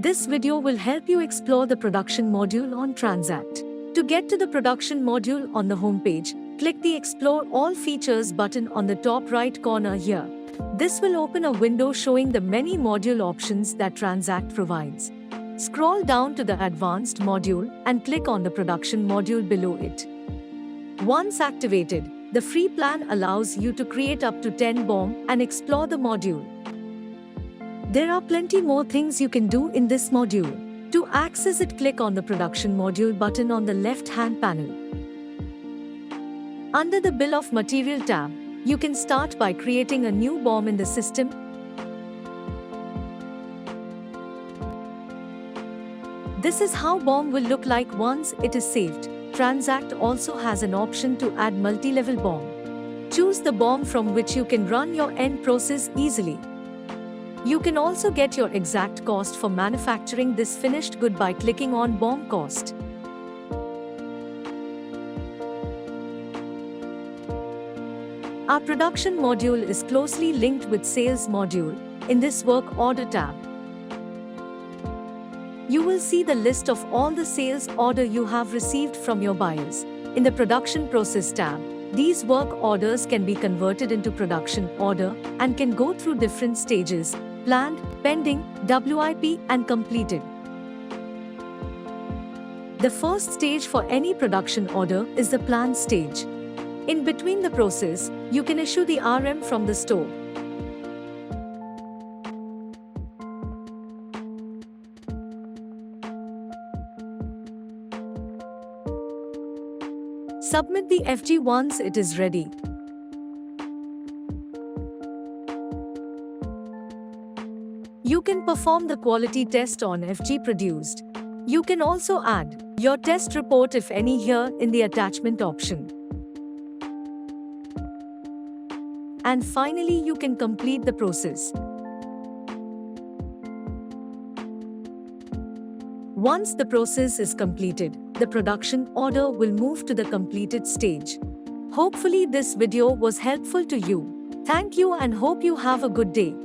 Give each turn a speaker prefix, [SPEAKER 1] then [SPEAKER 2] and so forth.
[SPEAKER 1] This video will help you explore the production module on TranZact. To get to the production module on the homepage, click the Explore All Features button on the top right corner here. This will open a window showing the many module options that TranZact provides. Scroll down to the Advanced module and click on the Production module below it. Once activated, the free plan allows you to create up to 10 BOM and explore the module. There are plenty more things you can do in this module. To access it, click on the Production module button on the left-hand panel. Under the Bill of Material tab, you can start by creating a new BOM in the system. This is how BOM will look like once it is saved. TranZact also has an option to add multi-level BOM. Choose the BOM from which you can run your end process easily. You can also get your exact cost for manufacturing this finished good by clicking on BOM cost. Our production module is closely linked with sales module in this work order tab. You will see the list of all the sales order you have received from your buyers. In the production process tab, these work orders can be converted into production order and can go through different stages: planned, pending, WIP, and completed. The first stage for any production order is the planned stage. In between the process, you can issue the RM from the store. Submit the FG once it is ready. You can perform the quality test on FG produced. You can also add your test report if any here in the attachment option. And finally, you can complete the process. Once the process is completed, the production order will move to the completed stage. Hopefully this video was helpful to you. Thank you and hope you have a good day.